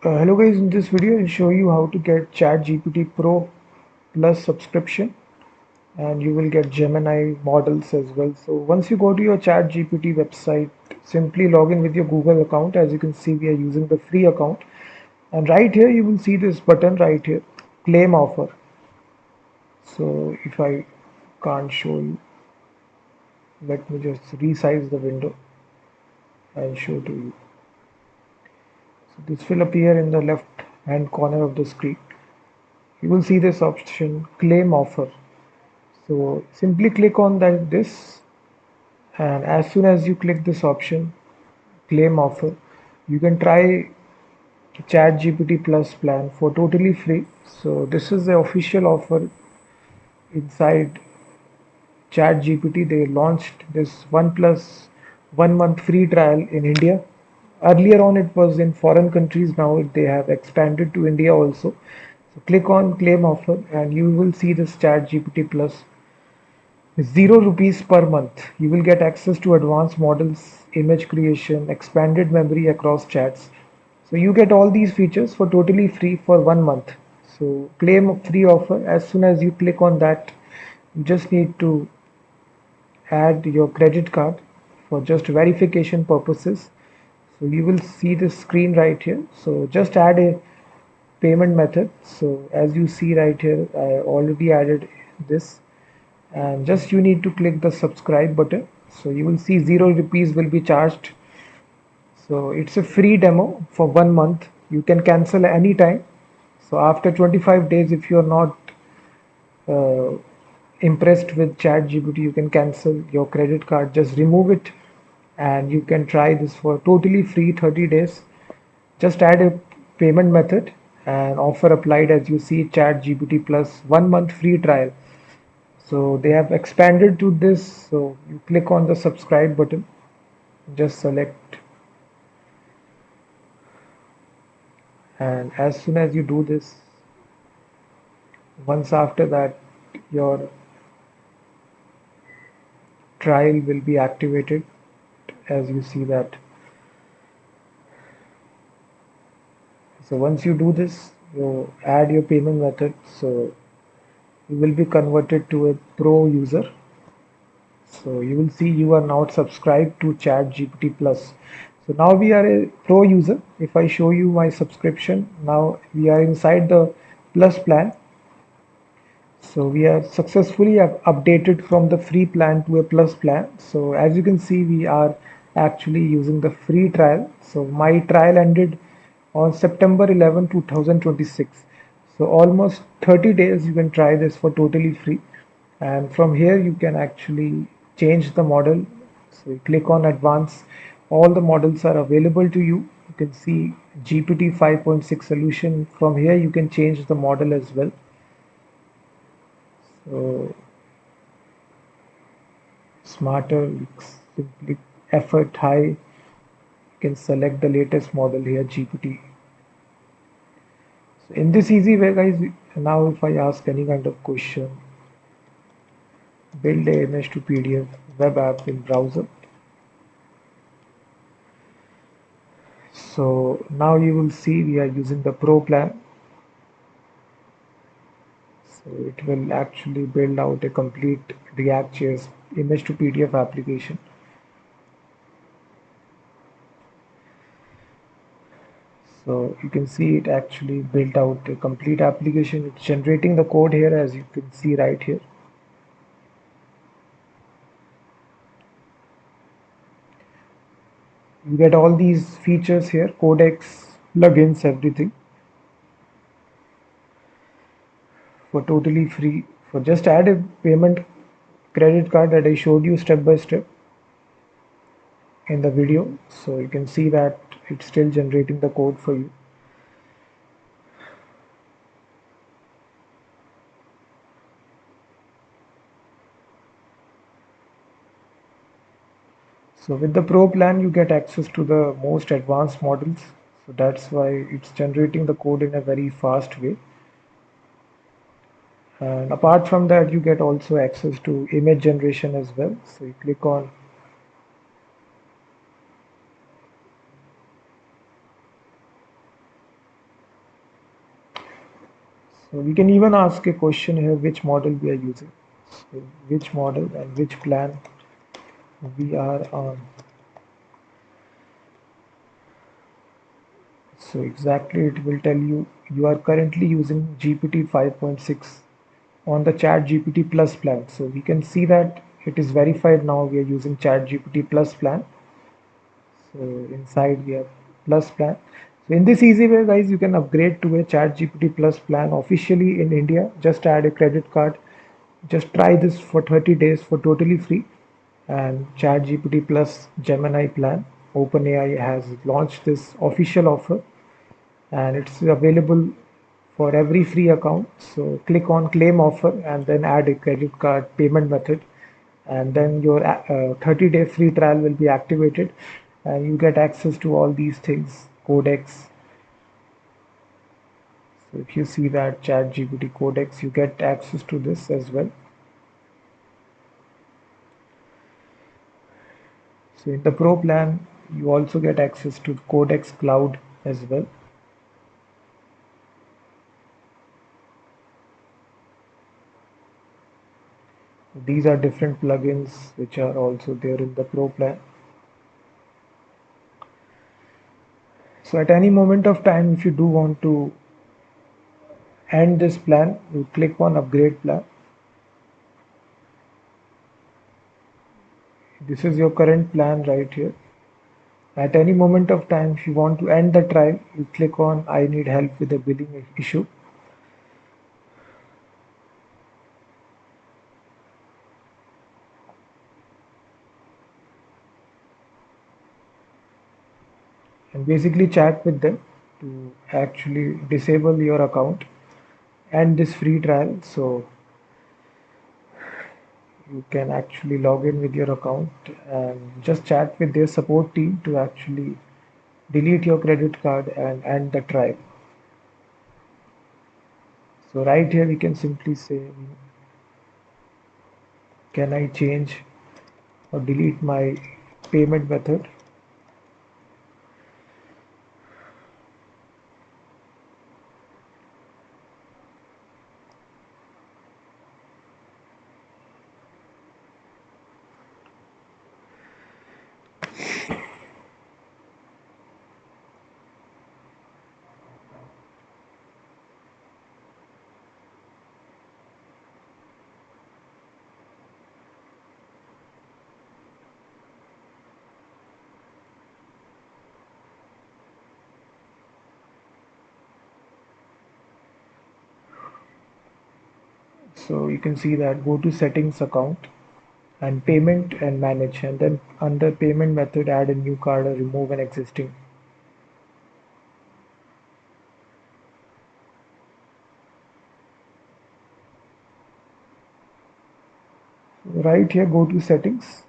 Hello guys, in this video I'll show you how to get ChatGPT Pro Plus subscription, and you will get Gemini models as well. So once you go to your ChatGPT website, simply log in with your Google account. As you can see, we are using the free account, and right here you will see this button right here, claim offer. So if I can't show you, let me just resize the window and show to you. So this will appear in the left hand corner of the screen. You will see this option, claim offer. So simply click on this, and as soon as you click this option, claim offer, you can try ChatGPT Plus plan for totally free. So this is the official offer inside ChatGPT. They launched this 1 month free trial in India. Earlier on it was in foreign countries, now they have expanded to India also. So click on claim offer and you will see this ChatGPT Plus. 0 rupees per month. You will get access to advanced models, image creation, expanded memory across chats. So you get all these features for totally free for 1 month. So claim a free offer. As soon as you click on that, you just need to add your credit card for just verification purposes. So you will see the screen right here. So just add a payment method. So as you see right here, I already added this, and just you need to click the subscribe button. So you will see 0 rupees will be charged. So it's a free demo for 1 month. You can cancel anytime. So after 25 days, if you're not uh, impressed with ChatGPT, you can cancel your credit card, just remove it, and you can try this for totally free 30 days. Just add a payment method and offer applied. As you see, ChatGPT Plus 1 month free trial. So they have expanded to this. So you click on the subscribe button, just select, and as soon as you do this, once after that, your trial will be activated. As you see that. So once you do this, you add your payment method. So you will be converted to a pro user. So you will see you are now subscribed to ChatGPT Plus. So now we are a pro user. If I show you my subscription, now we are inside the Plus plan. So we are successfully updated from the free plan to a Plus plan. So as you can see, we are actually using the free trial. So my trial ended on September 11, 2026. So almost 30 days you can try this for totally free. And from here you can actually change the model. So you click on advanced. All the models are available to you. You can see GPT 5.6 solution. From here you can change the model as well. So smarter, simply effort high, you can select the latest model here, GPT. So in this easy way guys, now if I ask any kind of question, build a image to PDF web app in browser. So now you will see we are using the pro plan. So it will actually build out a complete React.js image to PDF application. So you can see it actually built out a complete application. It's generating the code here, as you can see right here. You get all these features here, codecs, plugins, everything for totally free. For just add a payment credit card that I showed you step by step in the video. So you can see that it's still generating the code for you. So with the pro plan, you get access to the most advanced models. So that's why it's generating the code in a very fast way. And apart from that, you get also access to image generation as well. So you click on, So we can even ask a question here which model we are using. So which model and which plan we are on. So exactly it will tell you you are currently using GPT 5.6 on the ChatGPT Plus plan. So we can see that it is verified now we are using ChatGPT Plus plan. So inside we have Plus plan. So in this easy way, guys, you can upgrade to a ChatGPT Plus plan officially in India. Just add a credit card. Just try this for 30 days for totally free. And ChatGPT Plus Gemini plan. OpenAI has launched this official offer and it's available for every free account. So click on claim offer and then add a credit card payment method, and then your 30-day free trial will be activated and you get access to all these things, codex. So if you see that chat GPT codex, you get access to this as well. So in the pro plan, you also get access to codex cloud as well. These are different plugins which are also there in the pro plan. So at any moment of time, if you do want to end this plan, you click on upgrade plan. This is your current plan right here. At any moment of time, if you want to end the trial, you click on I need help with the billing issue. And basically chat with them to actually disable your account and this free trial. So you can actually log in with your account and just chat with their support team to actually delete your credit card and end the trial. So right here we can simply say, can I change or delete my payment method? So you can see that go to settings account and payment and manage, and then under payment method add a new card or remove an existing. Right here go to settings.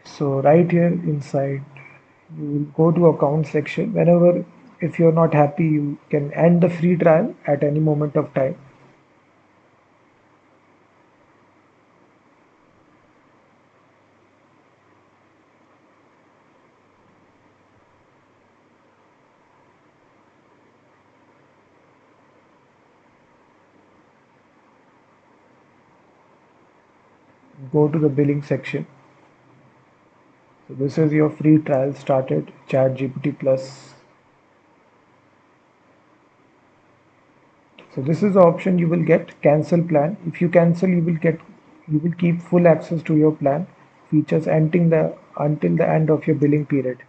So right here inside you will go to account section. Whenever if you're not happy, you can end the free trial at any moment of time. Go to the billing section. So this is your free trial started ChatGPT Plus. So this is the option you will get, cancel plan. If you cancel, you will keep full access to your plan features until the end of your billing period.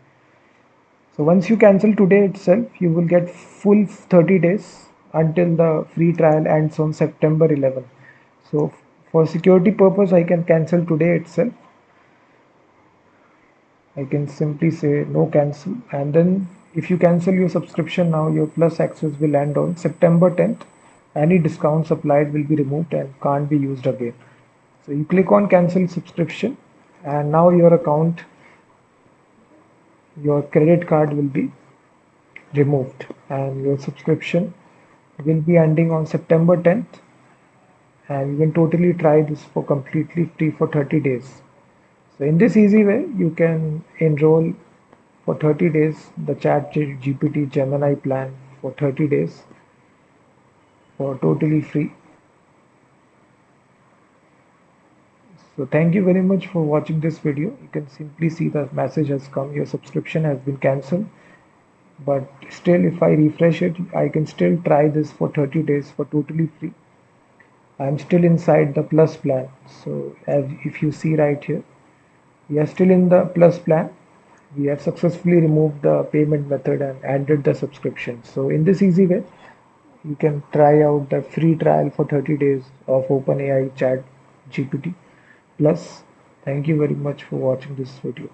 So once you cancel today itself, you will get full 30 days until the free trial ends on September 11. So for security purpose, I can cancel today itself. I can simply say no cancel, and then if you cancel your subscription now, your plus access will end on September 10th. Any discounts applied will be removed and can't be used again. So you click on cancel subscription, and now your account, your credit card will be removed and your subscription will be ending on September 10th, and you can totally try this for completely free for 30 days. So in this easy way, you can enroll for 30 days, the ChatGPT Gemini plan for 30 days for totally free. So thank you very much for watching this video. You can simply see the message has come, your subscription has been cancelled. But still, if I refresh it, I can still try this for 30 days for totally free. I'm still inside the plus plan. So as if you see right here, we are still in the plus plan. We have successfully removed the payment method and ended the subscription. So in this easy way, you can try out the free trial for 30 days of OpenAI Chat GPT. Plus, thank you very much for watching this video.